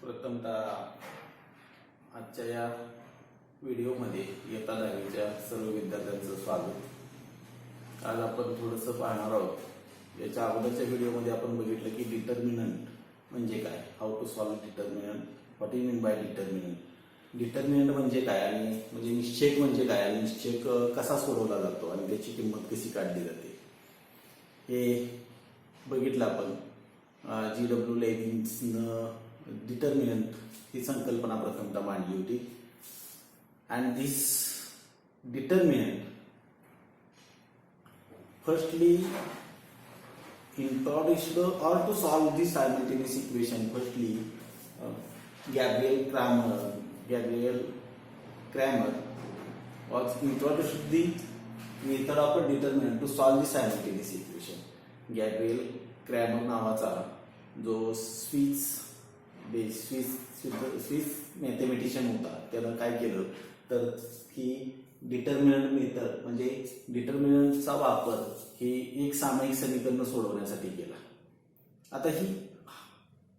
प्रथमतः आजच्या या व्हिडिओमध्ये इयत्ता 10वीच्या सर्व विद्यार्थ्यांचं स्वागत। आज आपण थोडंसं पाहणार आहोत। याच्या अगोदरच्या व्हिडिओमध्ये आपण बघितलं की डिटर्मिनंट म्हणजे काय, how to solve determinant, what you mean by determinant, determinant म्हणजे काय आणि म्हणजे निश्चयक म्हणजे काय आणि निश्चयक कसा सोडवला जातो आणि त्याची किंमत कशी काढली जाते हे बघितलं आपण। G.W. लेविन्सनं डिटर्मिनंट ही संकल्पना प्रथमतः मांडली होती। And this determinant firstly introduced or to solve this simultaneous equation, firstly Gabriel Cramer was introduced the method of a determinant to solve the simultaneous equation. Gabriel Cramer नावाचा जो स्विस मॅथमॅटिशियन होता, त्यानं काय केलं तर ही डिटर्मिनंट मेथड म्हणजे डिटर्मिनंटचा वापर ही एक सामायिक समीकरण सोडवण्यासाठी केला। आता ही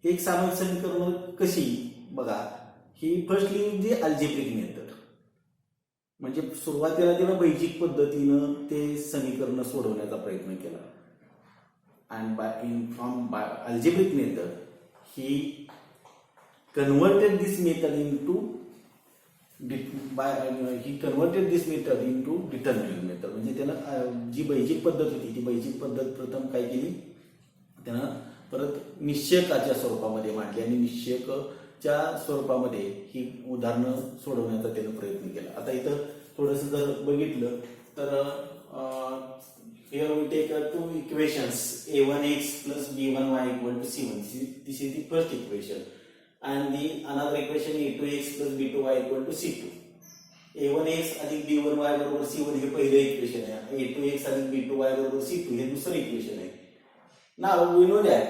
एक सामायिक समीकरण कशी बघा, ही फर्स्टली जी अल्जेब्रिक मेथड म्हणजे सुरुवातीला त्यानं बैजिक पद्धतीनं ते समीकरण सोडवण्याचा प्रयत्न केला। and from algebraic method he converted this method into determinant method म्हणजे त्यानं जी बैजिक पद्धत होती ती बैजिक पद्धत प्रथम काय केली, त्यानं परत निश्चयकाच्या स्वरूपामध्ये मांडली आणि निश्चयकाच्या स्वरूपामध्ये ही उदाहरणं सोडवण्याचा त्यानं प्रयत्न केला। आता इथं थोडंसं जर बघितलं तर here we take two equations, a1x plus b1y equal to c1. This is the first equation, and the another equation a2x plus b2y equal to c2. a1x अधिक b1y बरोबर c1 हे पहिले इक्वेशन आहे, a2x अधिक b2y बरोबर c2 हे दुसरे equation आहे। Now we know that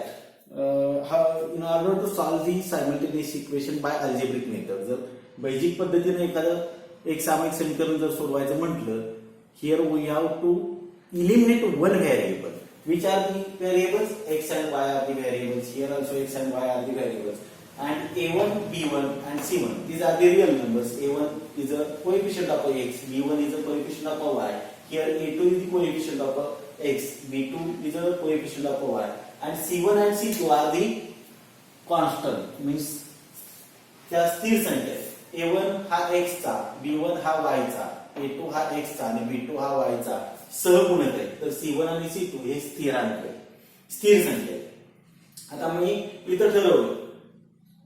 in order to solve the simultaneous equation by algebraic method, जर बैजिक पद्धतीने एखादं एक सामायिक समीकरण जर सोडवायचं म्हटलं, here we have to eliminate one variable. Which are the variables? X and y are the variables. Here also x and y are the variables. And a1, b1 and c1, these are the real numbers. A1 is a coefficient of x, b1 is a coefficient of y. Here a2 is the coefficient of x, b2 is a coefficient of y. And c1 and c2 are the constant, means त्या स्थिर संख्या। a1 हा x चा, b1 हा y चा, a2 हा x चा आणि b2 हा y चा सहगुणक आहे, तर c1 आणि c2 हे स्थिरांक आहे, स्थिर संख्या आहे। आता मी इथं ठरवलं,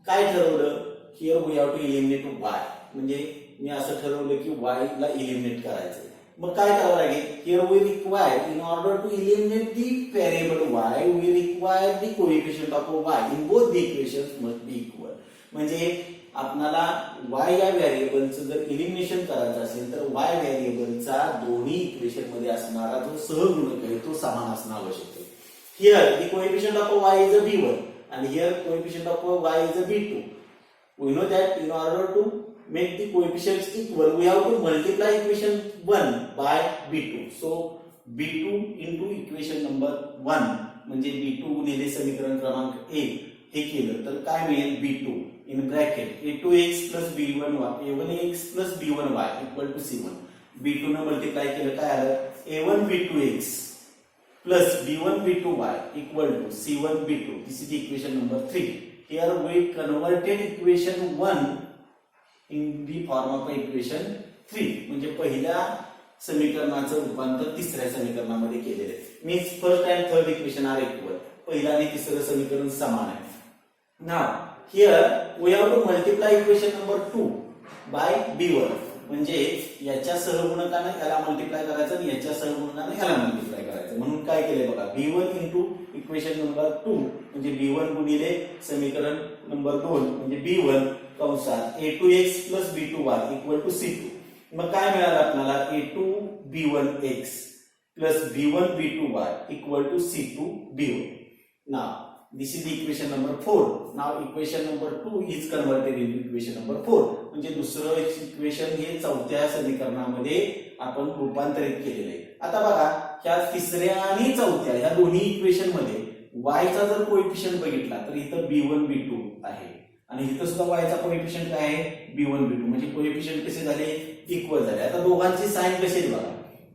काय ठरवलं, here we have to eliminate y, म्हणजे मी असं ठरवलं की y ला इलिमिनेट करायचं। मग काय करावं लागेल, here we require in order to eliminate the variable y we require the coefficient of y in both the equations must be equal. म्हणजे आपल्याला y या व्हेरिएबलचं जर इलिमिनेशन करायचं असेल तर y व्हेरिएबलचा दोन्ही इक्वेशन मध्ये असणारा जो सहगुणक आहे तो समान असणं आवश्यक आहे। Here the coefficient of y is a b1 and here coefficient of y is a b2. We know that in order to make the coefficients equal we have to multiply equation 1 by b2. So b2 into equation number 1 म्हणजे b2 गुणिले समीकरण क्रमांक 1 हे केलं तर काय मिळेल, b2 in bracket a2x plus b1y a1x plus b1y equal to c1. b2 ने मल्टिप्लाय केलं काय आलं, a1 b2x plus b1 b2y equal to c1 b2. This is the equation number 3. Here we converted equation 1 in the form of equation 3. म्हणजे पहिल्या समीकरणाचं रूपांतर तिसऱ्या समीकरणामध्ये केलेले आहे। Means first and third equation are equal, पहिला आणि तिसरं समीकरण समान आहे। Now here we have to multiply equation number 2 by b1, म्हणजे याच्या सहगुणकाने याला मल्टिप्लाय करायचं आणि याच्या सहगुणकाने याला मल्टिप्लाय करायचं। म्हणून काय केले बघा, b1 इंटू इक्वेशन नंबर 2 म्हणजे b1 गुणिले समीकरण नंबर 2 म्हणजे b1 कंसात a2x plus b2y equal to c2। मग काय मिळालं आपल्याला, a2 b1x plus b1 b2y equal to c2 b1। Now this is the equation number 4. Now equation number 2 is converted into equation number 4. म्हणजे दुसरं equation हे चौथ्या समीकरणामध्ये आपण रूपांतरित केलेलं आहे। आता बघा, ह्या तिसऱ्या आणि चौथ्या ह्या दोन्ही इक्वेशन मध्ये y चा जर कोएफिशिएंट बघितला तर इथं b1 b2 आहे आणि इथं सुद्धा वायचा कोएफिशियंट काय आहे B1 B2 म्हणजे कोएफिशियंट कसे झाले इक्वल झाले. आता दोघांची साइन कशी आहे बघा,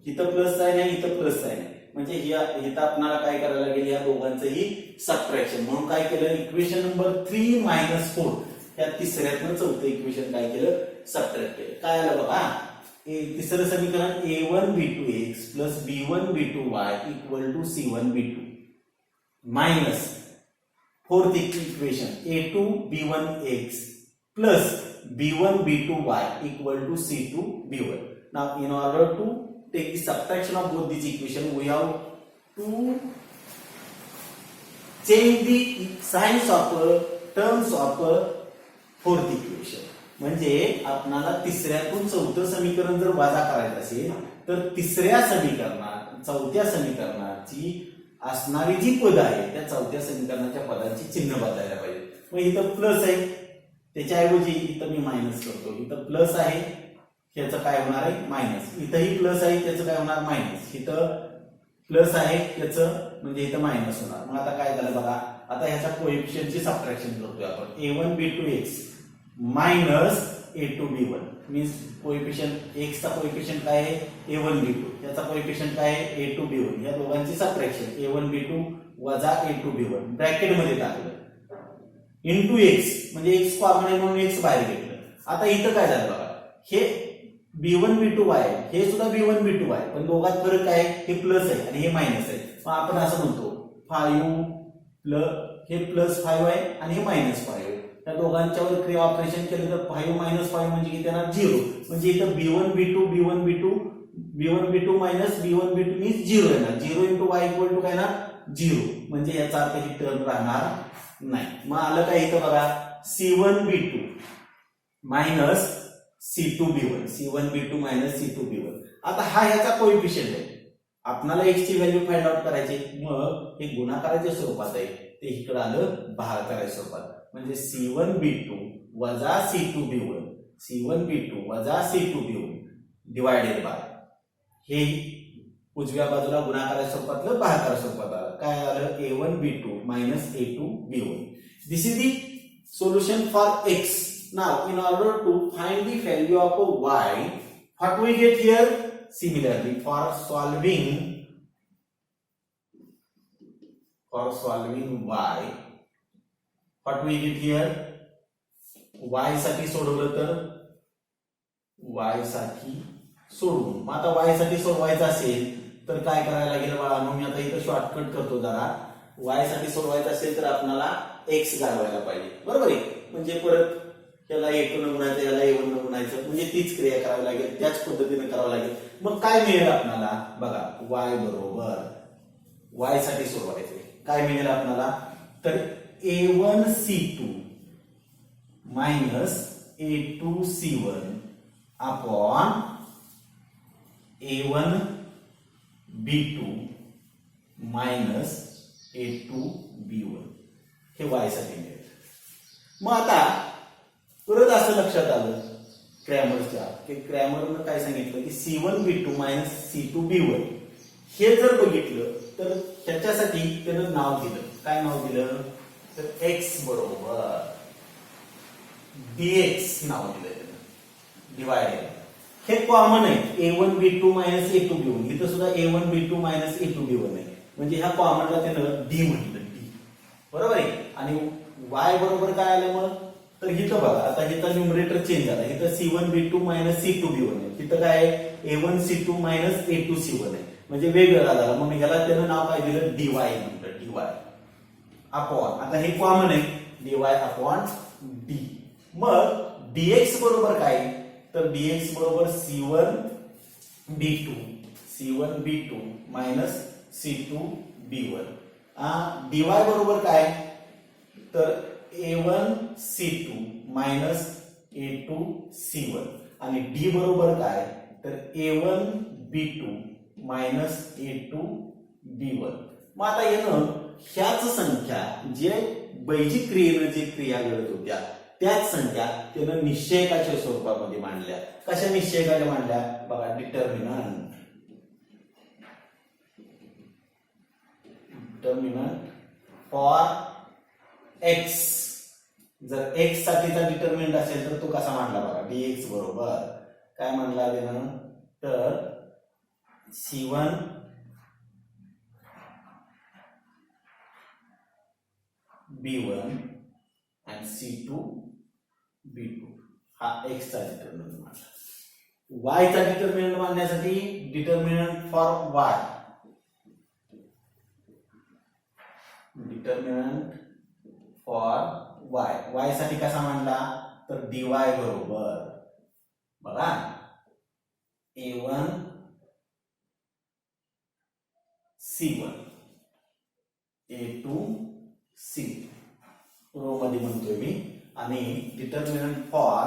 इथं प्लस साइन आहे इथं प्लस साइन आहे म्हणजे इथं आपल्याला काय करायला लागेल या दोघांचंही सबट्रॅक्शन. म्हणून काय केलं इक्वेशन नंबर 3 - 4 या तिसऱ्यातनं चौथं इक्वेशन काय केलं सबट्रॅक्ट केलं. काय आलं बघा तिसरं समीकरण A1 B2x plus B1 B2y equal to C1 B2 minus fourth equation A2 B1x plus B1 B2y equal to C2 B1. Now in order to take the subtraction of both these equations we have to change the signs of terms of fourth equation. म्हणजे आपल्याला तिसऱ्यातून चौथं समीकरण जर वजा करायचं असेल तर तिसऱ्या समीकरणात चौथ्या समीकरणाची असणारी जी पद आहे त्या चौथ्या समीकरणाच्या पदांची चिन्ह बदलायला पाहिजे. मग इथं प्लस आहे त्याच्याऐवजी इथं मी मायनस करतो. इथं प्लस आहे ह्याचं काय होणार आहे मायनस. इथंही प्लस आहे त्याचं काय होणार मायनस. इथं प्लस आहे त्याचं म्हणजे इथं मायनस होणार. मग आता काय झालं बघा आता ह्याचा कोएफिशियंटची सबट्रॅक्शन करतोय आपण. A1 B2x minus A2 B1 means coefficient x चा कोएफिशियंट काय आहे A1 B2 याचा कोएफिशियंट काय आहे A2 B1 या दोघांची सबट्रॅक्शन A1 B2 वजा A2 B1 ब्रॅकेट मध्ये टाकलं इंटू x म्हणजे x कॉमन आहे म्हणून x बाहेर घेतलं. आता इथं काय झालं बघा हे B1 B2y हे सुद्धा B1 B2y पण दोघात फरक काय हे प्लस आहे आणि हे मायनस आहे. मग आपण असं म्हणतो 5 प्लस हे प्लस 5 आहे आणि हे मायनस 5 आहे. त्या दोघांच्यावर क्रिया ऑपरेशन केलं तर 5 - 5 म्हणजे किती येणार 0 म्हणजे इथं B1 B2 B1 B2 B1 B2 minus B1 B2 means 0 येणार. 0 इंटू y इक्वल टू काय ना 0 म्हणजे याचा अर्थ ही टर्म राहणार नाही. मग आलं काय इथं बघा C1 B2 minus C2 B1 C1 B2 minus C2 B1. आता हा ह्याचा कोएफिशियंट आहे आपल्याला x ची व्हॅल्यू फाइंड आउट करायची. मग हे गुणाकाराच्या स्वरूपात आहे ते इकडे आलं भागाकाराच्या स्वरूपात म्हणजे C1 B2 वजा C2 B1 C1 B2 वजा C2 B1 डिवायडेड बाय हे उजव्या बाजूला गुणाकाराच्या स्वरूपातलं भागाकाराच्या स्वरूपात आलं. काय आलं A1 B2 minus A2 B1. This is the solution for x. Now in order to find the value of y what we get here similarly for solving y what we get here y साठी सोडवलं तर y साठी सोडवून मग आता y साठी सोडवायचं असेल तर काय करायला लागेल बाळांनो मी आता इथं शॉर्टकट करतो जरा. y साठी सोडवायचं असेल तर आपल्याला x घालवायला पाहिजे बरोबर आहे. म्हणजे परत याला A2 न गुणायचं याला A1 न गुणायचं म्हणजे तीच क्रिया करावी लागेल त्याच पद्धतीने करावं लागेल. मग काय मिळेल आपल्याला बघा y बरोबर y साठी सोडवायचे काय मिळेल आपल्याला तर A1 C2 minus A2 C1 upon A1 B2 minus A2 B1 हे y साठी मिळेल. मग आता परत असं लक्षात आलं क्रॅमरच्या की क्रॅमरनं काय सांगितलं की C1 B2 minus C2 B1 हे जर बघितलं तर त्याच्यासाठी त्यानं नाव दिलं. काय नाव दिलं तर x बरोबर dx नाव दिलं त्यानं डिवायडेड. हे कॉमन आहे A1 B2 minus A2 B1 इथं सुद्धा A1 B2 minus A2 B1 आहे म्हणजे ह्या कॉमनला त्यानं d म्हटलं d बरोबर आहे. आणि y बरोबर काय आलं मग तर इथं बघा आता इथं न्यूमरेटर चेंज झाला. इथं C1 B2 minus C2 B1 आहे इथं काय आहे A1 C2 minus A2 C1 आहे म्हणजे वेगवेगळा झाला. मग ह्याला त्यानं नाव काय दिलं dy म्हटलं dy अपॉन आता हे कॉमन आहे dy अपॉन d. मग dx बरोबर काय तर dx बरोबर C1 B2 minus C2 B1. dy बरोबर काय तर A1 C2 minus A2 C1 आणि d बरोबर काय तर A1 B2 minus A2 B1. मग आता येणं ह्याच संख्या जे बैजिक क्रियेनं जे क्रिया घडत होत्या त्याच संख्या त्यानं निश्चयकाच्या स्वरूपामध्ये मांडल्या. कशा निश्चयकाच्या मांडल्या बघा डिटर्मिनंट फॉर x जर एक्स साठीचा डिटर्मिनंट असेल तर तो कसा मांडला बघा, dx बरोबर काय मांडला त्यानं, तर c1 b1 आणि c2 b2 हा एक्स चा डिटर्मिनंट मांडला. y चा डिटर्मिनंट मांडण्यासाठी determinant for y, determinant for y साठी कसा मांडला, तर dy बरोबर बघा a1 c1 a2 c row मध्ये म्हणतोय मी, आणि डिटर्मिनंट फॉर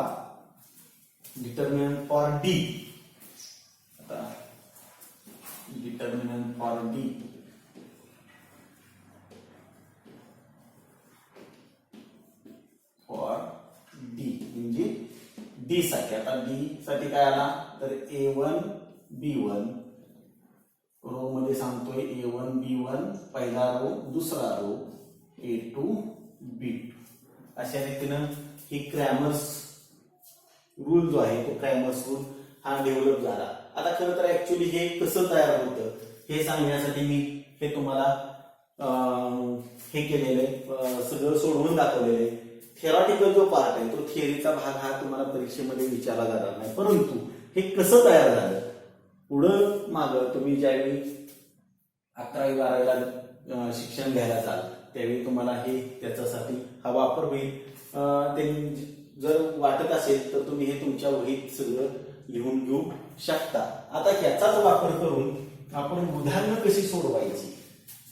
d, आता डिटर्मिनंट फॉर d म्हणजे डी साठी, आता डी साठी काय आला, तर a1 b1 रो मध्ये सांगतोय a1 b1 पहिला रो दुसरा रो a2 b2. अशा रीतीनं ही क्रॅमर्स रूल जो आहे तो क्रॅमर्स रूल हा डेव्हलप झाला. आता खरं तर ऍक्च्युली हे कसं तयार होतं हे सांगण्यासाठी मी हे तुम्हाला हे केलेलं आहे, सगळं सोडवून दाखवलेलं आहे. थेरॉटिकल जो पार्ट आहे तो थिअरीचा भाग हा तुम्हाला परीक्षेमध्ये विचारला जाणार नाही, परंतु हे कसं तयार झालं पुढं मागं तुम्ही ज्यावेळी 11वी 12वीला शिक्षण घ्यायला जाल त्यावेळी तुम्हाला हे त्याच्यासाठी हा वापर होईल. ते जर वाटत असेल तर तुम्ही हे तुमच्या वहीत सगळं लिहून घेऊ शकता. आता ह्याचाच वापर करून आपण उदाहरणं कशी सोडवायची,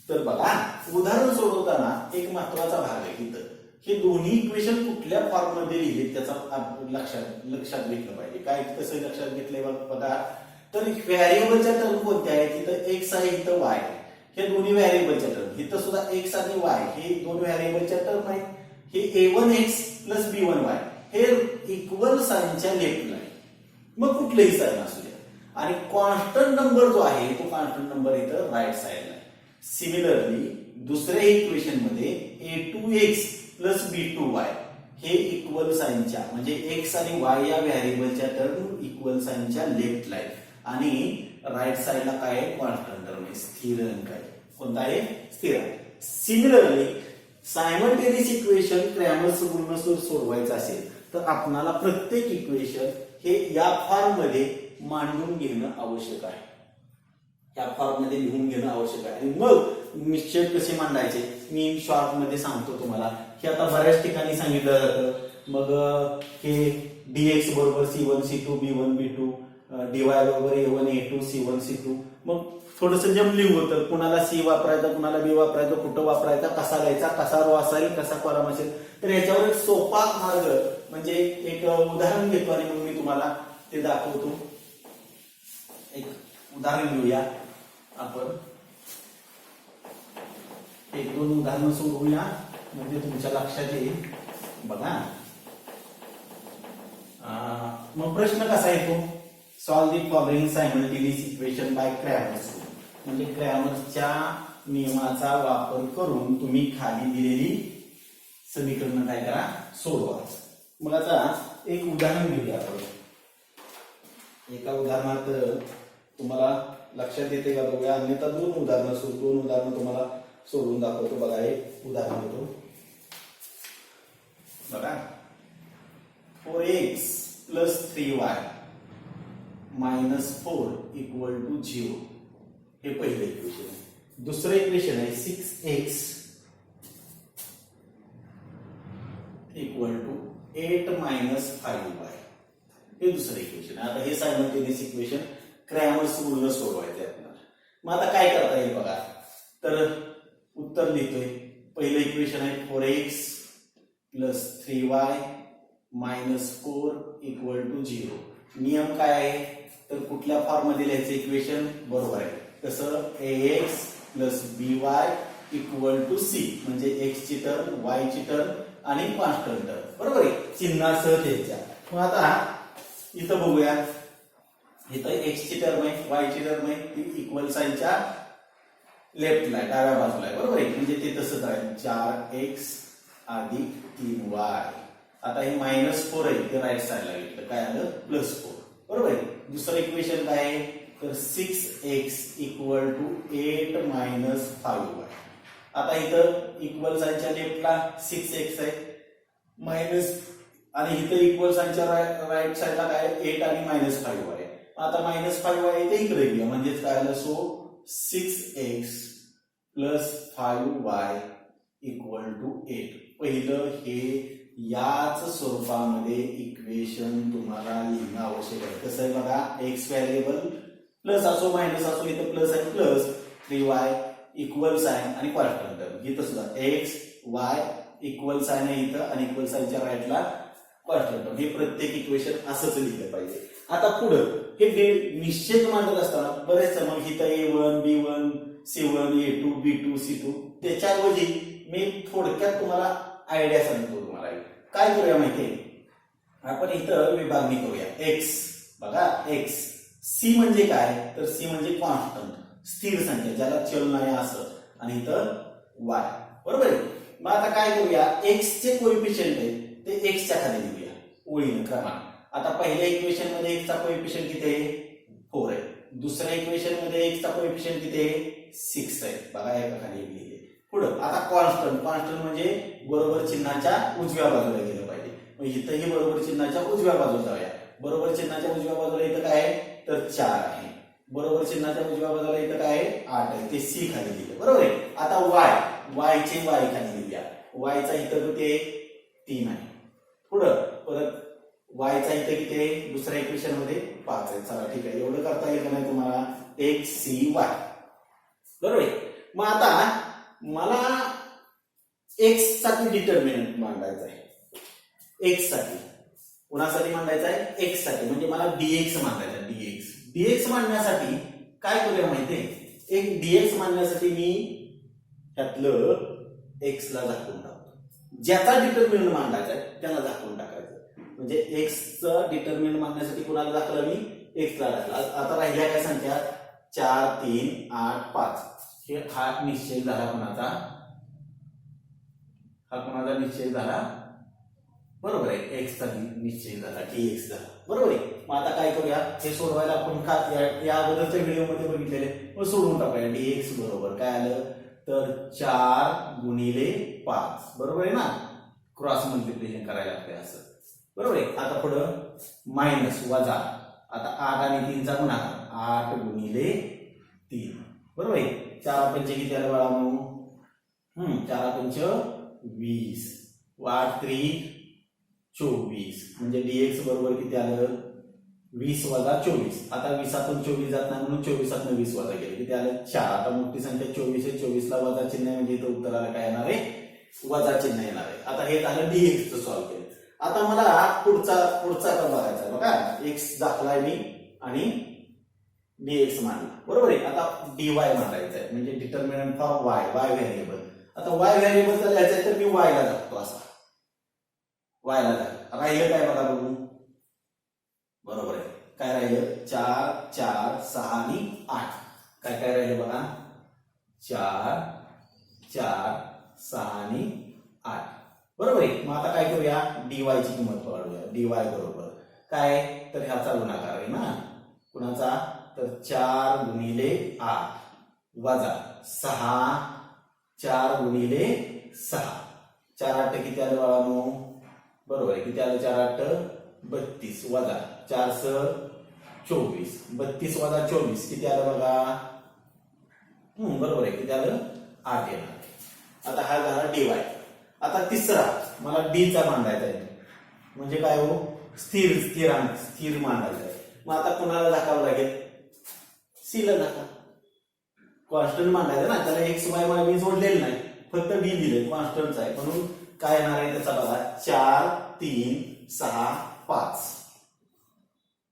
तर बघा उदाहरण सोडवताना एक महत्वाचा भाग आहे इथं, हे दोन्ही इक्वेशन कुठल्या फॉर्म मध्ये लिहिले त्याचा लक्षात घेतलं पाहिजे. काय कसं लक्षात घेतलंय बघा, तर व्हेरिएबलच्या टर्म कोणत्या आहेत, इथं एक्स आहे इथं वाय आहे, हे दोन्ही व्हेरिएबलच्या टर्म, इथं सुद्धा एक्स आणि वाय हे दोन व्हेरिएबलच्या टर्म आहेत. हे a1x प्लस b1y हे इक्वल साइनच्या लेफ्टला आहे, मग कुठलेही साइन असू द्या, आणि कॉन्स्टंट नंबर जो आहे तो कॉन्स्टंट नंबर इथं राईट साइडला आहे. सिमिलरली दुसऱ्या इक्वेशन मध्ये a2x प्लस b2y हे इक्वल साइनच्या म्हणजे एक्स आणि वाय या व्हेरिएबलच्या टर्म इक्वल साइनच्या लेफ्टला आहे, आणि राईट साइडला काय आहे, कॉन्स्टंट टर्म आहे, स्थिर अंक आहे. कोणता आहे, स्थिर आहे. सिमिलरली सायमल्टेनियस इक्वेशन क्रॅमर्स रूलनुसार सोडवायचं असेल तर आपल्याला प्रत्येक इक्वेशन हे या फॉर्म मध्ये मांडून घेणं आवश्यक आहे, या फॉर्म मध्ये लिहून घेणं आवश्यक आहे. आणि मग निश्चय कसे मांडायचे मी शॉर्ट मध्ये सांगतो तुम्हाला. हे आता बऱ्याच ठिकाणी सांगितलं जातं. मग हे dx बरोबर c1 c2 b1 b2 dy बरोबर a1 a2 c1 c2. मग थोडस जमलिंग होतं, कुणाला सी वापरायचा कुणाला बी वापरायचा, कुठं वापरायचा, कसा लिहायचा, कसा रो असेल कसा कॉलम असेल. तर याच्यावर एक सोपा मार्ग म्हणजे एक उदाहरण घेतो आणि मग मी तुम्हाला ते दाखवतो. एक उदाहरण घेऊया आपण, एक दोन उदाहरणं सोडवूया म्हणजे तुमच्या लक्षात येईल. बघा मग प्रश्न कसा येतो, solve the following simultaneous equation by Cramer's, म्हणजे क्रॅमर्सच्या नियमाचा वापर करून तुम्ही खाली दिलेली समीकरण काय करा, सोडवा. मग आता एक उदाहरण घेऊया आपण. एका उदाहरणात तुम्हाला लक्षात येते का बघूया, अन्यथा दोन उदाहरणं तुम्हाला सोडून दाखवतो. बघा एक उदाहरण देतो बघा, 4x plus 3y minus 4 equal to 0 हे पहिलं इक्वेशन आहे. दुसरं इक्वेशन आहे 6x equal to 8 minus 5y हे दुसरं इक्वेशन आहे. आता हे सायमल्टेनियस इक्वेशन क्रॅमर्स रूलनं सोडवायचे आपल्याला. मग आता काय करता येईल बघा, तर उत्तर लिहितोय. पहिलं इक्वेशन आहे 4x plus 3y minus 4 equal to 0. नियम काय आहे, तर कुठल्या फॉर्म मध्ये लिहायचं इक्वेशन, बरोबर आहे कसं, ax plus by equal to c म्हणजे x ची टर्म y ची टर्म आणि कॉन्स्टंट टर्म, बरोबर आहे, चिन्हासह द्यायच्या. मग आता इथं बघूया, इथं x ची टर्म आहे y ची टर्म आहे, ती इक्वल साइनच्या लेफ्टला आहे, डाव्या बाजूला आहे, बरोबर आहे, म्हणजे ते तसंच आहे. 4x अधिक 3y. आता हे -4 आहे ते राईट साईडला घेतलं, काय आलं +4. बरोबर आहे. दुसरं इक्वेशन काय आहे तर 6x = 8 - 5y. आता इथं इक्वल साईनच्या लेफ्टला 6x आहे मायनस, आणि इथं इक्वल साईनच्या राईट साईडला काय 8 आणि -5y आहे. आता -5y इथे इकडे घेऊया, म्हणजेच काय आलं सो 6x + 5y = 8. पहिलं हे याच स्वरूपामध्ये इक्वेशन तुम्हाला लिहिणं आवश्यक आहे. कसं आहे बघा, एक्स व्हेरिएबल प्लस असो मायनस असो, इथं प्लस आहे प्लस 3y इक्वल साइन आणि कॉन्स्टंट टर्म. इथं सुद्धा एक्स वाय इक्वल साइन आहे इथं आणि इक्वल साइनच्या राईटला कॉन्स्टंट टर्म. हे प्रत्येक इक्वेशन असंच लिहिलं पाहिजे. आता पुढं हे निश्चित मांडत असताना बरेच मग इथं A1 B1 C1 A2 B2 C2, त्याच्याऐवजी मी थोडक्यात तुम्हाला आयडिया सांगतो तुम्हाला. काय करूया माहितीये, आपण इथं विभागणी करूया. एक्स बघा, एक्स सी म्हणजे काय तर सी म्हणजे कॉन्स्टंट स्थिर संख्या ज्याला चल नाही असं, आणि इथं वाय. बरोबर आहे. मग आता काय करूया, एक्स चे कोएफिशियंट आहे ते एक्सच्या खाली लिहूया ओळीनं क्रमाने. आता पहिल्या इक्वेशन मध्ये एक्सचा कोएफिशियंट किती आहे 4 आहे. दुसऱ्या इक्वेशन मध्ये एक्सचा कोएफिशियंट किती आहे 6 आहे. बघा एका खाली लिहिले. पुढं आता कॉन्स्टंट म्हणजे बरोबर चिन्हाच्या उजव्या बाजूला गेलं पाहिजे. मग इथंही बरोबर चिन्हाच्या उजव्या बाजूला जाऊया. बरोबर चिन्हाच्या उजव्या बाजूला इथं काय आहे तर 4 आहे. बरोबर चिन्हाच्या उजव्या बाजूला इथं काय आहे 8 आहे. ते सी खाली लिहिलं. बरोबर आहे. आता वाय चे वाय खाली लिहूया. वायचा इथं किती 3 आहे. पुढं परत वायचा इथं किती आहे दुसऱ्या इक्वेशन मध्ये 5 आहे. चला ठीक आहे, एवढं करता येईल का नाही तुम्हाला, एक्स सी वाय. बरोबर आहे. मग आता मला एक्स साठी डिटर्मिनंट मांडायचं आहे. एक्स साठी कुणासाठी मांडायचं आहे एक्स साठी, म्हणजे मला डीएक्स मांडायचा आहे. डीएक्स मांडण्यासाठी काय करूया माहितीये, एक डीएक्स मांडण्यासाठी मी त्यातलं एक्स ला झाकून टाकतो. ज्याचा डिटर्मिनंट मांडायचा आहे त्याला झाकून टाकायचं. म्हणजे एक्सचं डिटर्मिनंट मांडण्यासाठी कुणाला दाखवलं मी एक्सला दाखला. आता राहिल्या काय संख्या 4 3 8 5. हे हा निश्चय झाला कुणाचा, हा कुणाचा निश्चय झाला बरोबर आहे, एक्सचा निश्चय झाला डीएक्स झाला. बरोबर आहे. मग आता काय करूया, हे सोडवायला आपण या अगोदरच्या व्हिडिओमध्ये बघितलेले, मग सोडवून टाकूया. डीएक्स बरोबर काय आलं तर 4 × 5. बरोबर आहे ना, क्रॉस मल्टिप्लिकेशन करायला लागते असं. बरोबर आहे. आता पुढं मायनस वजा, आता 8 आणि 3 चा गुणाकार 8 × 3. बरोबर आहे. 4 पंचे किती आलं बाळांनो 4 पंच 20, 8 3 24, म्हणजे डीएक्स बरोबर किती आलं 20 वजा 24. आता 20 24 जात नाही म्हणून 24 20 वजा केले किती आलं 4. आता मोठी संख्या 24 आहे, 24 ला वजा चिन्ह आहे म्हणजे इथं उत्तराला काय येणार आहे वजा चिन्ह येणार आहे. आता हे झालं डीएक्स सॉल्व्ह केलं. आता मला पुढचा का बघायचा बघा, एक्स दाखलाय मी आणि डीएक्स मांडला. बरोबर आहे. आता डीवाय मांडायचं आहे, म्हणजे डिटर्मिनंट फॉर वाय व्हेरिएबल. आता वाय व्हेरिएबल जर लिहायचं आहे तर मी वाय ला दाखवतो असा, वाय ला दाखव. राहिलं काय बघा बघू, बरोबर आहे. काय राहिलं 4 4 6 आणि 8. काय काय राहिलं बघा 4 4 6 आणि 8. बरोबर आहे. मग आता काय करूया, डीवाय ची किंमत काढूया. डीवाय बरोबर काय तर ह्याचा गुणाकार आहे ना, कुणाचा तर 4 × 8 वजा 6 4 × 6. 4 8 किती आलं बाळांनो बरोबर आहे. किती आलं 4 8 32 वजा 4 6 24. 32 वजा 24 किती आलं बघा बरोबर आहे. किती आलं 8 येणार. आता हा झाला डीवाय. आता तिसरा मला डी चा मांडायचा आहे, म्हणजे काय हो स्थिर मांडायचा आहे. मग आता कुणाला दाखवावं लागेल सी ला दाखवा. कॉन्स्टंट मांडायचं ना, त्याला एक्स वाय मी जोडलेलं नाही, फक्त डी दिले कॉन्स्टंटच आहे म्हणून काय येणार आहे त्याचा बघा 4 3 6 5.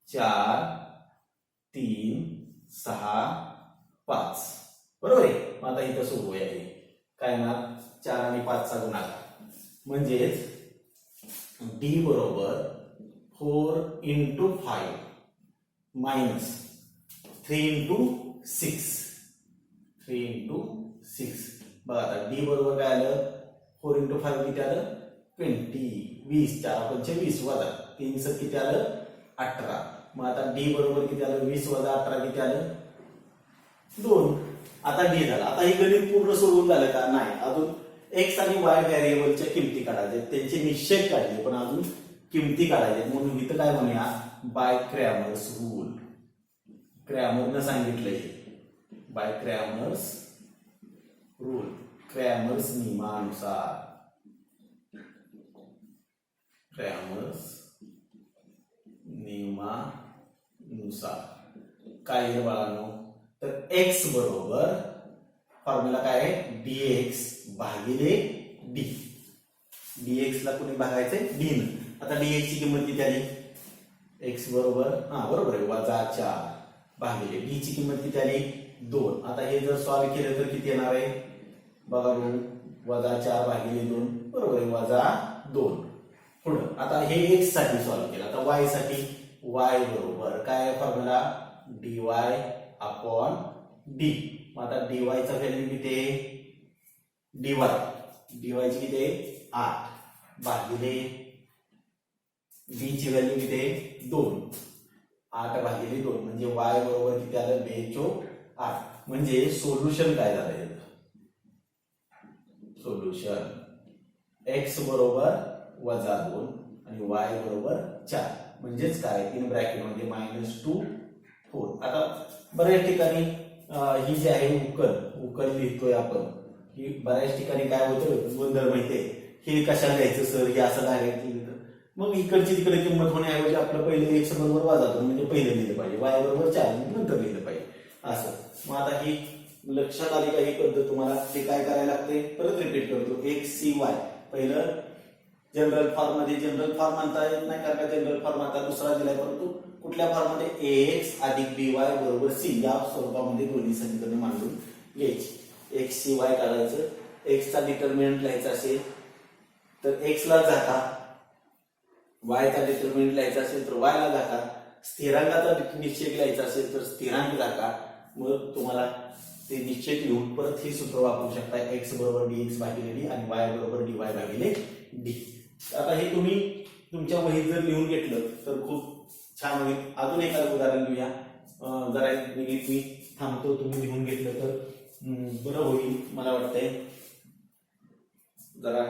4 3 6 5. बरोबर आहे. मग आता इथं सोडवूया. काय येणार 4 आणि 5 चा गुणाकार, म्हणजेच डी बरोबर 4 × 5 मायनस 3 × 6. 3 × 6. बघा आता डी बरोबर काय आलं 4 इंटू 5 किती आलं 20, 20, 4 पंचे 20 वजा 3 7 किती आलं 18. मग आता डी बरोबर किती आलं 20 वजा 18 किती आलं 2. आता डी झाला. आता हे गणित पूर्ण सोडवून झालं का नाही, अजून एक्स आणि वाय व्हेरिएबलच्या किमती काढायच्या, त्यांचे निश्चय काढले पण अजून किमती काढायचे. म्हणून इथं काय म्हणूया बाय क्रॅमर्स रूल. क्रॅमरनं सांगितलंय बाय क्रॅमर्स रूल, क्रॅमर्स नियमानुसार. क्रॅमर्स नियमानुसार काय आहे बाळांनो, तर एक्स बरोबर फॉर्म्युला काय आहे dx भागिले d. dx ला कोणी भागायचंय d न. आता dx ची किंमत किती आली x बरोबर बरोबर आहे वजा 4 भागिले d ची किंमत किती आली 2. आता हे जर सॉल्व्ह केलं तर किती येणार आहे बघा वजा 4 भागिले 2 बरोबर आहे वजा 2. पुढं आता हे x साठी सॉल्व्ह केलं. आता y साठी y बरोबर काय फॉर्म्युला dy अपॉन d. मग आता dy चा व्हॅल्यू किती आहे dy ची किती आहे 8 भागिले d ची व्हॅल्यू किती आहे 2. 8 भागिले 2 म्हणजे y बरोबर किती आलं 2 8. म्हणजे सोल्युशन काय झालंय सोल्युशन x बरोबर वजा 2 आणि y बरोबर 4 म्हणजेच काय इन ब्रॅकेट मध्ये -2 4. आता बऱ्याच ठिकाणी ही जी आहे उकल लिहितोय आपण, ही बऱ्याच ठिकाणी काय होतं गोंधळ माहितीये हे कशाला घ्यायचं सर हे असं डायरेक्ट लिहिलं, मग इकडची तिकडे किंमत होण्याऐवजी आपलं पहिले x बरोबर वजा 2 म्हणजे पहिले लिहिलं पाहिजे, y बरोबर 4 नंतर लिहिलं पाहिजे असं. मग आता ही लक्षात आली का ही पद्धत तुम्हाला, ते काय करायला लागते परत रिपीट करतो. XCY पहिलं जनरल फॉर्म मध्ये, जनरल फॉर्म म्हणता येत नाही कारण का जनरल फॉर्म आता दुसरा दिलाय, परंतु कुठल्या फॉर्म मध्ये ax अधिक by बरोबर c या स्वरूपामध्ये दोन्ही समीकरण मांडून घ्यायची. XCY काढायचं, x चा डिटर्मिनंट लिहायचा असेल तर x ला जाता, y चा डिटर्मिनंट लिहायचा असेल तर y ला जाता, स्थिरांकाचा निश्चय लिहायचा असेल तर स्थिरांक जाता. मग तुम्हाला ते निश्चय लिहून परत हे सूत्र वापरू शकता x बरोबर dx भागिले d आणि y बरोबर dy भागिले d. आता हे तुम्ही तुमच्या वहीत जर लिहून घेतलं तर खूप छान होईल. अजून एखादं उदाहरण घेऊया, जरा मी थांबतो, तुम्ही लिहून घेतलं तर बरं होईल मला वाटतंय. जरा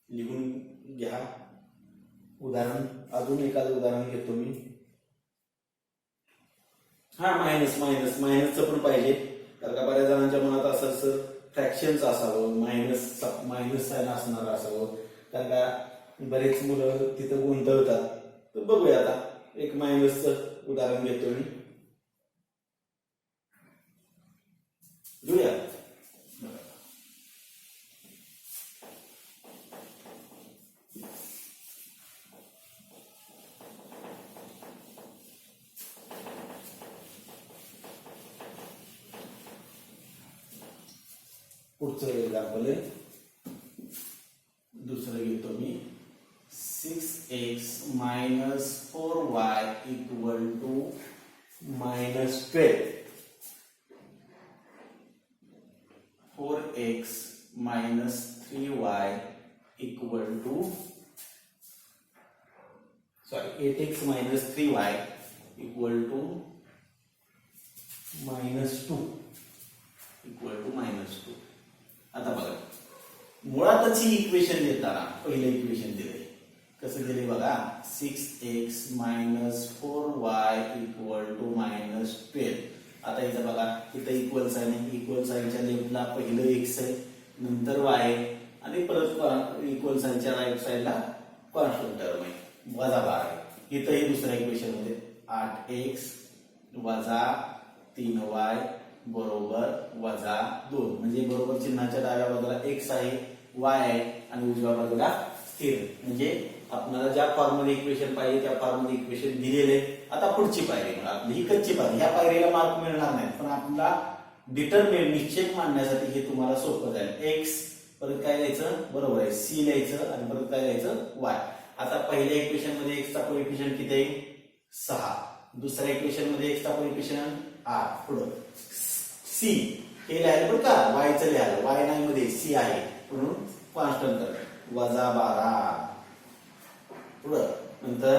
लिहून घ्या उदाहरण. अजून एखादं उदाहरण घेतो मी. मायनसचं पण पाहिजे कारण का बऱ्याच जणांच्या मनात असं सर फ्रॅक्शनचं असावं, मायनस साइन असणार असावं, कारण का बरेच मुलं तिथं गोंधळतात. तर बघूया आता एक मायनसचं उदाहरण घेतो मी. घेऊया पुढचं एक्झाम्पल आहे, दुसरं घेतो मी. 6x minus 4y equal to -12. 4x minus 3y equal to 8x minus 3y equal to -2 equal to -2. आता बघा मुळातच ही इक्वेशन देताना पहिलं इक्वेशन दिलंय कसं दिले बघा 6x minus 4y equal to -12. आता इथं बघा इथं इक्वल साइन आहे, इक्वल साइनच्या लेफ्टला पहिलं x आहे नंतर y आहे आणि परत इक्वल साइनच्या राईट साइडला कॉन्स्टंट टर्म आहे वजा 12 आहे. इथं हे दुसऱ्या इक्वेशन मध्ये 8x वजा 3y बरोबर वजा 2 म्हणजे बरोबर चिन्हाच्या डाव्या बाजूला x आहे y आहे आणि उजव्या बाजूला स्थिर. म्हणजे आपल्याला ज्या फॉर्म मध्ये इक्वेशन पाहिजे त्या फॉर्म मध्ये इक्वेशन दिलेले. आता पुढची पायरी आपली ही कच्ची पायरी, ह्या पायरीला मार्क मिळणार नाही पण आपला डिटरमिन निश्चित मांडण्यासाठी हे तुम्हाला सोपं जाईल. x परत काय लिहायचं बरोबर आहे c लिहायचं आणि परत काय लिहायचं y. आता पहिल्या इक्वेशन मध्ये x चा कोएफिशियंट किती आहे 6, दुसऱ्या इक्वेशन मध्ये x चा कोएफिशियंट 8, पुढे सी हे लिहायला पण का वायचं लिहायला y9 मध्ये सी आहे म्हणून कॉन्स्टंट कर -12 पुढं नंतर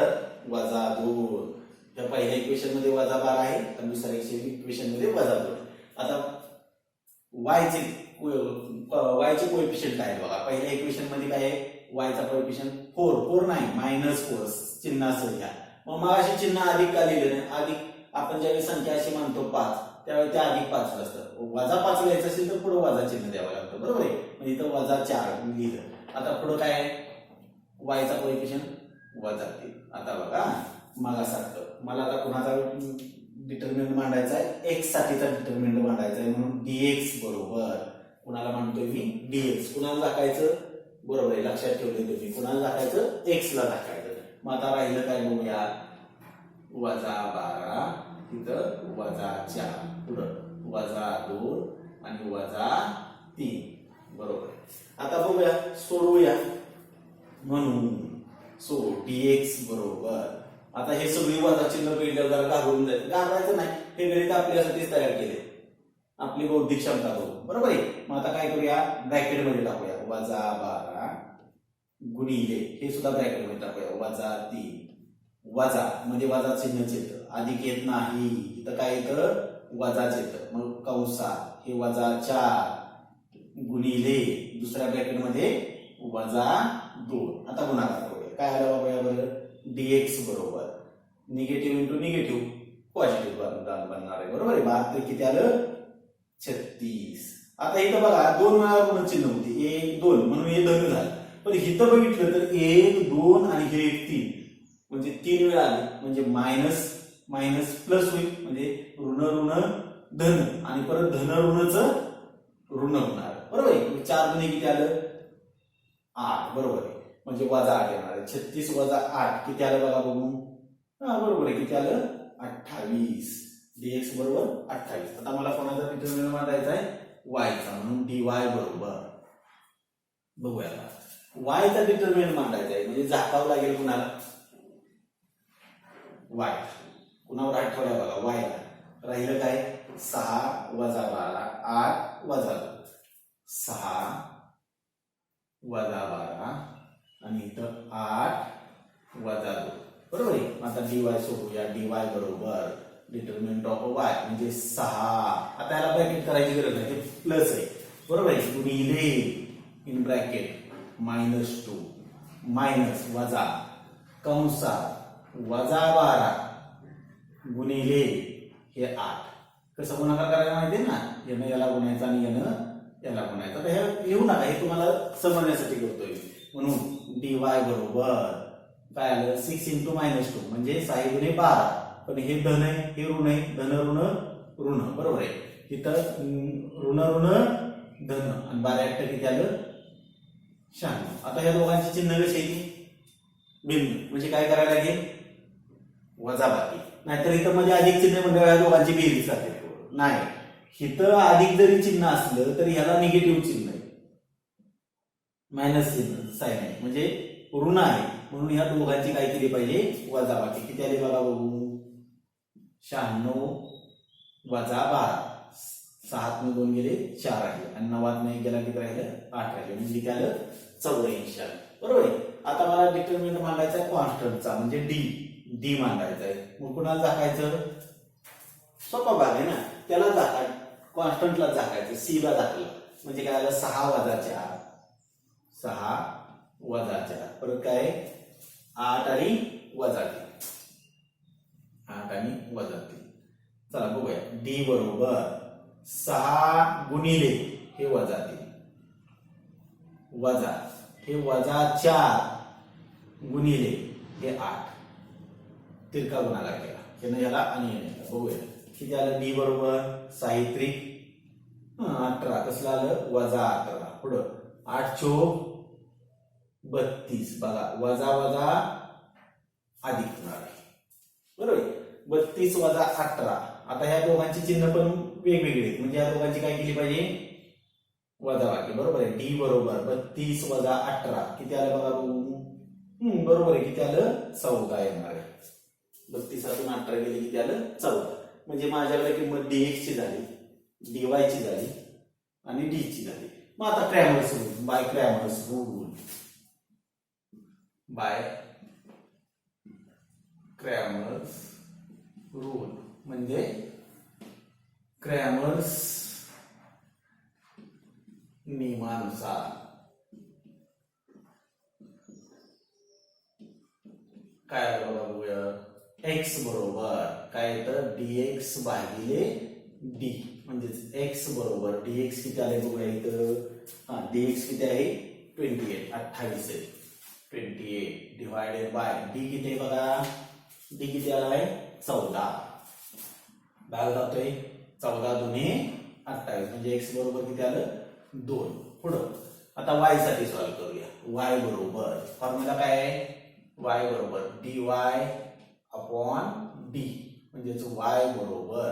-2 या पहिल्या इक्वेशन मध्ये -12 आहे आणि दुसऱ्या इक्वेशन मध्ये -2 आता वायचे कोएफिशियंट आहे बघा पहिल्या इक्वेशन मध्ये काय आहे वायचा कोएफिशियंट 4 नाही -4 चिन्हासह घ्या मग अशी चिन्ह अधिक का लिहिलं नाही अधिक आपण ज्यावेळी संख्या अशी मानतो 5 त्यावेळी त्या अधिक 5 असतं -5 लिहायचं असेल तर पुढे वजा चिन्ह द्यावं लागतं बरोबर आहे म्हणजे इथं -4 लिहिलं आता पुढे काय आहे वायचा कोएफिशियंट -3 आता बघा मागासारखं मला आता कुणाचा डिटर्मिनंट मांडायचा आहे एक्स साठीचा डिटर्मिनंट मांडायचा आहे म्हणून dx बरोबर कुणाला मांडतोय मी dx कुणाला दाखायचं बरोबर आहे लक्षात ठेवले तुम्ही कुणाला दाखायचं एक्स ला दाखायचं मग आता राहिलं काय बघूया -12 तिथं -4 पुढं -2 आणि -3 बरोबर आता बघूया सोडवूया म्हणून सो dx बरोबर आता हे सगळी वजा चिन्ह पेडल्यावर जरा घालवून जाईल घालवायचं नाही हे गणित आपल्यासाठीच तयार केले आपली बौद्धिक क्षमता बघू बरोबर आहे मग आता काय करूया ब्रॅकेट मध्ये टाकूया -12 गुणिले हे सुद्धा ब्रॅकेट मध्ये टाकूया -3 वजा म्हणजे वजा चिन्हच येतं अधिक येत नाही इथं काय येतं वजाच येतं मग कंसात हे -4 गुणिले दुसऱ्या ब्रॅकेट मध्ये -2 आता गुणाकार करूया काय आलं बाबा याबरोबर dx बरोबर निगेटिव्ह इंटू निगेटिव्ह पॉझिटिव्ह बनणार आहे बरोबर आहे 72 किती आलं 36 आता इथं बघा 2 वेळा ऋण चिन्ह होते 1 2 म्हणून हे धन झालं पण इथं बघितलं तर 1 2 आणि हे 3 म्हणजे 3 वेळा आले म्हणजे मायनस मायनस प्लस होईल म्हणजे ऋण ऋण धन आणि परत धन ऋणच ऋण होणार बरोबर आहे 4 दुणे किती आलं 8 बरोबर आहे म्हणजे -8 येणार आहे 36 - 8 किती आलं बघा बघू हा बरोबर आहे किती आलं 28 dx बरोबर 28 आता मला कोणाचा डिटर्मिनंट मांडायचा आहे y चा म्हणून dy बरोबर बघूया y चा डिटर्मिनंट मांडायचा आहे म्हणजे झाकावं लागेल कुणाला y कुणावर हात ठेवलाय बघा y ला राहिलं काय 6 - 12 8 - 2 6 - 12 आणि इथं 8 - 2 बरोबर आहे आता dy सोडूया dy बरोबर डिटर्मिनंट ऑफ y म्हणजे 6 आता याला ब्रॅकेट करायची गरज नाही ते प्लस आहे बरोबर आहे गुणिले इन ब्रॅकेट -2 मायनस वजा कंसात -12 गुणिले हे 8 कसं गुणाकार करायला माहिती ना यानं याला गुणायचं आणि यानं याला गुणायचं तर हे येऊ नका हे तुम्हाला समजण्यासाठी करतोय म्हणून dy बरोबर काय आलं 6 × -2 म्हणजे 6 × 12 पण हे धन आहे हे ऋण आहे धन ऋण ऋण बरोबर आहे इथं ऋण ऋण धन आणि 12 किती आलं 96 आता या दोघांची चिन्ह कशी येते भिन्न म्हणजे काय करायला लागेल वजाबाकी नाहीतर इथं मध्ये अधिक चिन्ह म्हणजे या दोघांची बेरीज करते नाही इथं अधिक जरी चिन्ह असलं तरी ह्याला निगेटिव्ह चिन्ह आहे मायनस चिन्ह साइन आहे म्हणजे ऋण आहे म्हणून ह्या दोघांची काय केली पाहिजे वजाबाकी किती आली बघा बघू 96 - 12 7 ने 2 गेले 4 आले आणि 9 ने गेला किती राहिलं 8 राहिले म्हणजे किती आलं 84 आलं बरोबर आहे आता मला डिटर्मिनंट मांडायचा आहे कॉन्स्टंटचा म्हणजे डी मांडायचा आहे मग कुणाला दाखायचं सोपा भाग आहे ना त्याला दाखा कॉन्स्टंटला दाखायचं सी ला दाखलं म्हणजे काय आलं 6 - 4 6 - 4 परत काय 8 आणि -3 8 आणि -3 चला बघूया डी बरोबर 6 गुणिले हे -3 वजा हे -4 गुणिले हे 8 तिरका गुणाकार केला त्यानं याला आणि याला बघूया किती आलं डी बरोबर 6 × 3 18 कसलं आलं -18 पुढं 8 × 4 32 बघा वजा वजा अधिक होणार आहे बरोबर 32 - 18 आता ह्या दोघांची चिन्ह पण वेगवेगळी आहेत म्हणजे या दोघांची काय केली पाहिजे वजाबाकी बरोबर आहे डी बरोबर 32 - 18 किती आलं बघा बरोबर आहे किती आलं 14 येणार आहे 32 18 गेले किती आलं 14 म्हणजे माझ्याकडे किंमत dx ची झाली dy ची झाली आणि डी ची झाली. मग आता Cramer's rule, by Cramer's rule, by Cramer's rule म्हणजे क्रॅमर्स नियमानुसार काय आलं बघूया. एक्स बरोबर काय येतं dx भागिले d म्हणजेच x बरोबर dx किती आले बघूया इथं. dx किती आहे 28 28 आहे. 28 डिवायडेड बाय d किती आहे बघा. d किती आलाय 14. भाग जातोय 14 दुने 28 म्हणजे x बरोबर किती आलं 2. पुढं आता y साठी सॉल्व्ह करूया. y बरोबर फॉर्म्युला काय आहे y बरोबर dy अपॉन d म्हणजेच y बरोबर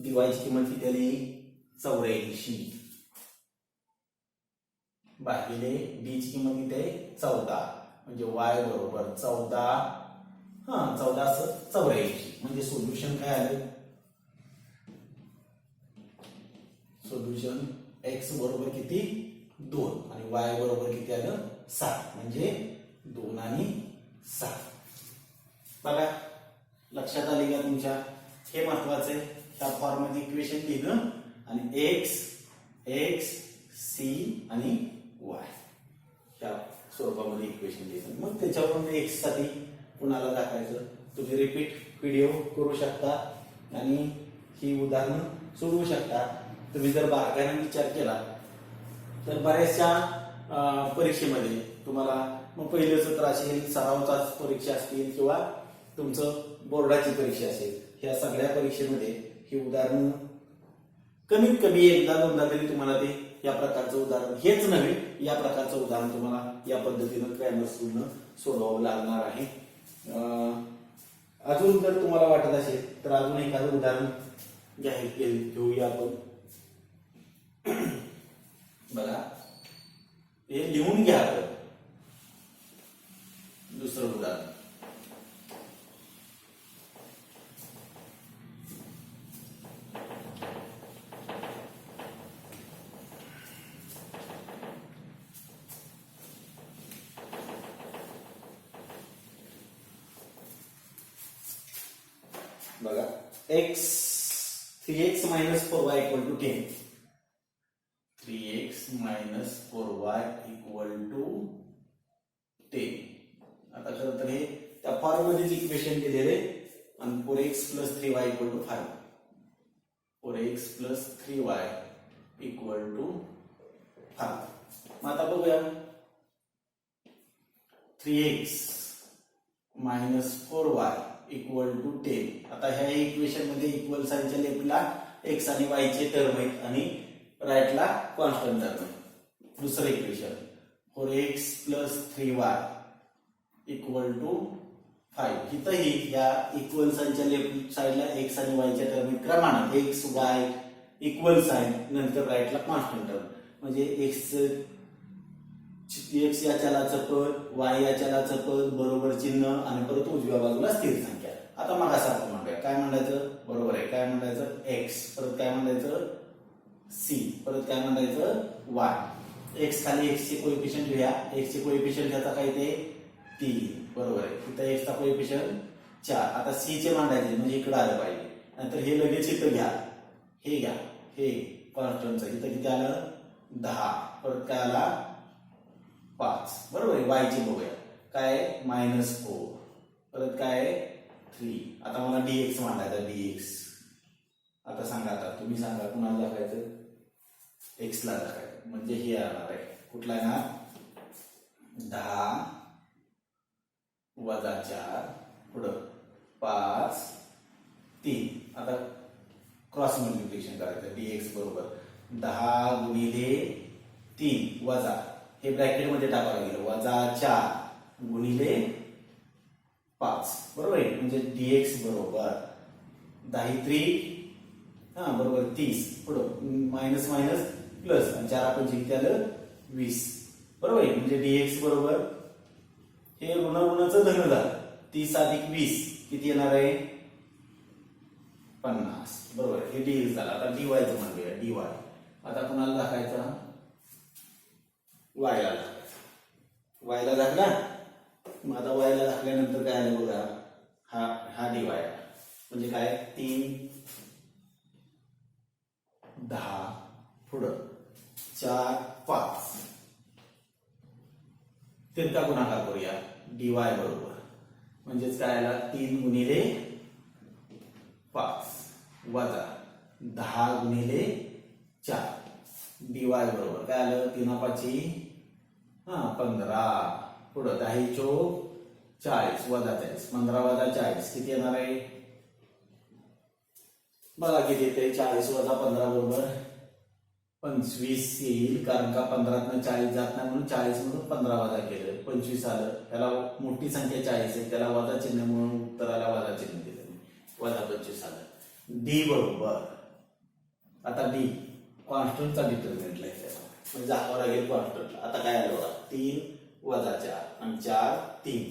dy ची किंमत किती आली 84 भागिले d ची किंमत किती आहे 14 म्हणजे y बरोबर 84 म्हणजे सोल्युशन काय आलं. सोल्युशन x बरोबर किती 2 आणि y बरोबर किती आलं 7 म्हणजे 2 आणि 7. बघा लक्षात आले का तुमच्या. हे महत्वाचं आहे. ह्या फॉर्म मध्ये इक्वेशन लिहिलं आणि x c आणि y ह्या स्वरूपामध्ये इक्वेशन लिहिलं. मग त्याच्यावरून x साठी कुणाला दाखवायचं तुम्ही रिपीट व्हिडिओ करू शकता आणि ही उदाहरणं सोडवू शकता. तुम्ही जर बारकाईने विचार केला तर बऱ्याचशा परीक्षेमध्ये तुम्हाला मग पहिलं सत्र असेल, सराव परीक्षा असतील किंवा तुमचं बोर्डाची परीक्षा असेल, ह्या सगळ्या परीक्षेमध्ये ही उदाहरण कमीत कमी एकदा दोनदा तरी तुम्हाला ते या प्रकारचं उदाहरण, हेच नव्हे या प्रकारचं उदाहरण तुम्हाला या पद्धतीनं क्रॅमर्स रूलनं सोडवावं लागणार आहे. अजून जर तुम्हाला वाटत असेल तर अजून एखादं उदाहरण घेऊया आपण. बघा हे लिहून घ्या. दुसरं उदाहरण बघा. 3x minus 4y equal to 10. 3x minus 4y equal to 10. आता खरं तर हे त्या फॉर्म मध्येच इक्वेशन दिलेले आणि 4x plus 3y equal to 5. 4x plus 3y equal to 5. मग आता बघूया 3x minus 4y equal to 10. आता ह्या इक्वेशन मध्ये इक्वल साइनच्या लेफ्टला x आणि y चे टर्म आहेत आणि राईटला कॉन्स्टंट टर्म आहे. दुसरं equation 4x plus 3y equal to 5. इथंही या इक्वल साइनच्या लेफ्ट साइडला x आणि y च्या टर्म आहेत क्रमानं x y इक्वल साइन नंतर राईटला कॉन्स्टंट टर्म म्हणजे x या चलाचं पद y या चलाचं पद बरोबर चिन्ह आणि परत उजव्या बाजूला स्थिर संख्या. आता मागासारखं म्हणूया काय म्हणायचं बरोबर आहे. काय म्हणायचं x परत काय म्हणायचं c परत काय म्हणायचं y. x खाली x चे कोएफिशिएंट लिहा. x चे कोएफिशिएंट ह्याचा काय ते 3 बरोबर आहे. इथं x चा कोएफिशिएंट 4. आता c चे मांडायचे म्हणजे इकडे आलं पाहिजे. नंतर हे लगेच इथं घ्या. हे घ्या हे कॉन्स्टंटचं इथं किती आलं 10 परत काय आला 5 बरोबर आहे. y ची बघूया काय -4 परत काय 3. आता मला dx मांडायचा dx. आता सांगा आता तुम्ही सांगा कुणाला दाखवायचं x ला दाखवायचं म्हणजे हे येणार आहे कुठला येणार 10 वजा 4 पुढं 5 3. आता क्रॉस मल्टिप्लिकेशन करायचं dx बरोबर 10 गुणिले 3 वजा हे ब्रॅकेट मध्ये टाकावं लागेल वजा 4 गुणिले 5 बरोबर आहे. म्हणजे dx बरोबर 10 3 बरोबर 30 पुढं मायनस मायनस प्लस आणि 4 आपण जिंकते आलं 20 बरोबर आहे. म्हणजे dx बरोबर हे ऋण ऋणाचं धन झालं 30 अधिक 20 किती येणार आहे 50 बरोबर. हे डी झालं. आता डीवायचं म्हणूया डीवाय. आता कुणाला दाखायचा वायला दाखायचा. वायला दाखला. मग आता वायला दाखल्यानंतर काय आलं बघा हा डीवाय म्हणजे काय 3 10 पुढं 4 5 तिरका गुणाकार करूया डीवाय बरोबर म्हणजेच काय आला 3 गुणिले 5 वजा 10 गुणिले 4 डीवाय बरोबर काय आलं 3 5 15 पुढं 10 चोक 40 वजा 40 15 वजा 40 किती येणार आहे बघा किती येते 40 वजा 15 बरोबर 25 येईल कारण का 15तनं 40 जात नाही म्हणून 40 मधून 15 वजा केलं 25 आलं. त्याला मोठी संख्या 40 आहे त्याला वजा चिन्ह म्हणून उत्तराला वजा चिन्ह दिलं वजा 25 आलं. डी बरोबर आता डी कॉन्स्टंटचा डिटर्मिनंट लिहायचा म्हणजे दाखवावं लागेल कॉन्स्टंट. आता काय आलं बघा 3 वजा 4 आणि 4 3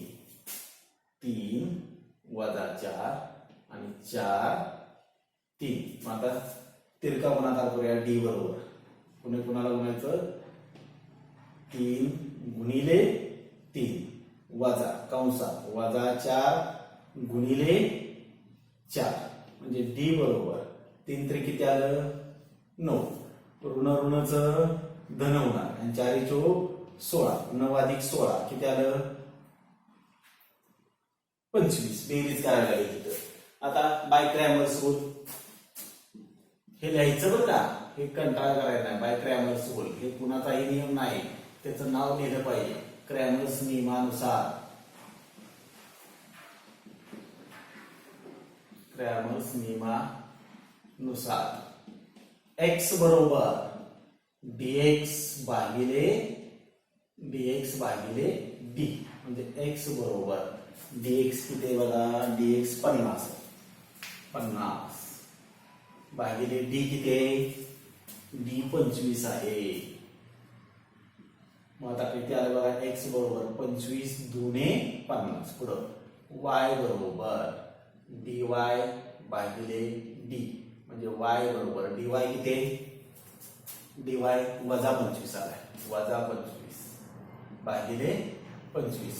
3 वजा 4 आणि 4 3. मग आता तिरका गुणाकार करूया डी बरोबर. पुणे कुणाला गुणायचं 3 गुणिले 3 वजा कंसात वजा 4 गुणिले 4 म्हणजे डी बरोबर 3 3 किती आलं 9. ऋण ऋणचं धन होणार आणि 4 चोक 16 9 अधिक 16 किती आलं 25. बेरीज करायला लागेल तिथं. आता बाय क्रॅमर्स रूल हे लिहायचं बरं का हे कंटाळा करायचा नाही. बाय क्रॅमर्स रूल हे कुणाचाही नियम नाही त्याचं नाव लिहिलं पाहिजे. क्रॅमर्स नियमानुसार क्रॅमर्स नियमानुसार एक्स बरोबर dx भागिले डी म्हणजे एक्स बरोबर dx किती आहे बघा dx 50 भागिले डी किती आहे डी 25 आहे. मग आता किती आलं बघा एक्स बरोबर 25 दुने 50 पुढं वाय बरोबर dy भागिले डी म्हणजे वाय बरोबर dy किती dy वजा 25 आलाय वजा 25 भागिले 25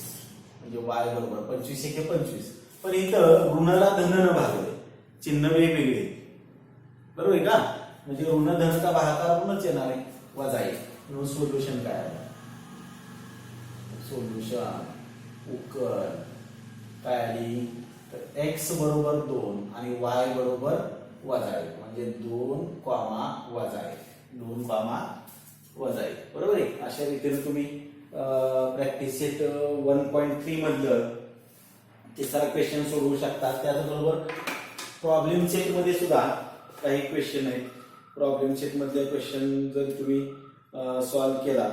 म्हणजे वाय बरोबर 25 1 25. पण इथं ऋणाला धन न भागले चिन्ह वेगवेगळे बरोबर आहे का म्हणजे ऋण धनचा भागाकार ऋणच येणार आहे वजा 1. म्हणून सोल्युशन काय आहे सोल्युशन उकल काय आली तर एक्स बरोबर 2 आणि वाय बरोबर वजा 1 म्हणजे 2 वजा 1 2 वजा 1 बरोबर आहे. अशा रीतीने तुम्ही प्रॅक्टिस सेट 1.3 मधलं तिसरा क्वेश्चन सोडवू शकता. त्याचबरोबर प्रॉब्लेम सेट मध्ये सुद्धा काही क्वेश्चन आहेत. प्रॉब्लेम सेट मधले क्वेश्चन जर तुम्ही सॉल्व्ह केला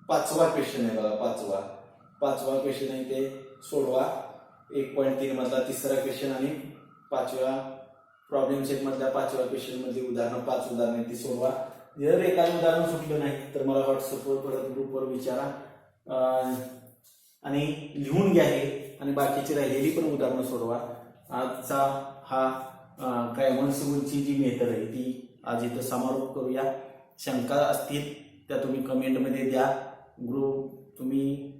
5वा क्वेश्चन आहे बघा 5वा क्वेश्चन आहे ते सोडवा 1.3 मधला तिसरा क्वेश्चन आणि 5व्या प्रॉब्लेम सेट मधल्या 5व्या क्वेश्चन मध्ये उदाहरण 5 उदाहरण ती सोडवा. जर एखादं उदाहरण सुटलं नाही तर मला व्हॉट्सअपवर परत ग्रुपवर विचारा आणि लिहून घ्या हे आणि बाकीची राहिलेली पण उदाहरणं सोडवा. आजचा हा क्रॅमर्स रूलची जी मेथड आहे ती आज इथं समारोप करूया. शंका असतील त्या तुम्ही कमेंटमध्ये द्या. ग्रुप तुम्ही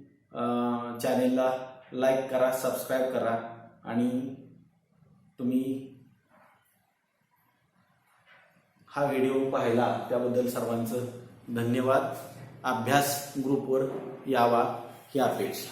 चॅनेलला लाईक करा सबस्क्राईब करा आणि तुम्ही हा व्हिडिओ पाहिला त्याबद्दल सर्वांचं धन्यवाद. अभ्यास ग्रुपवर यावा ही अपेक्षा.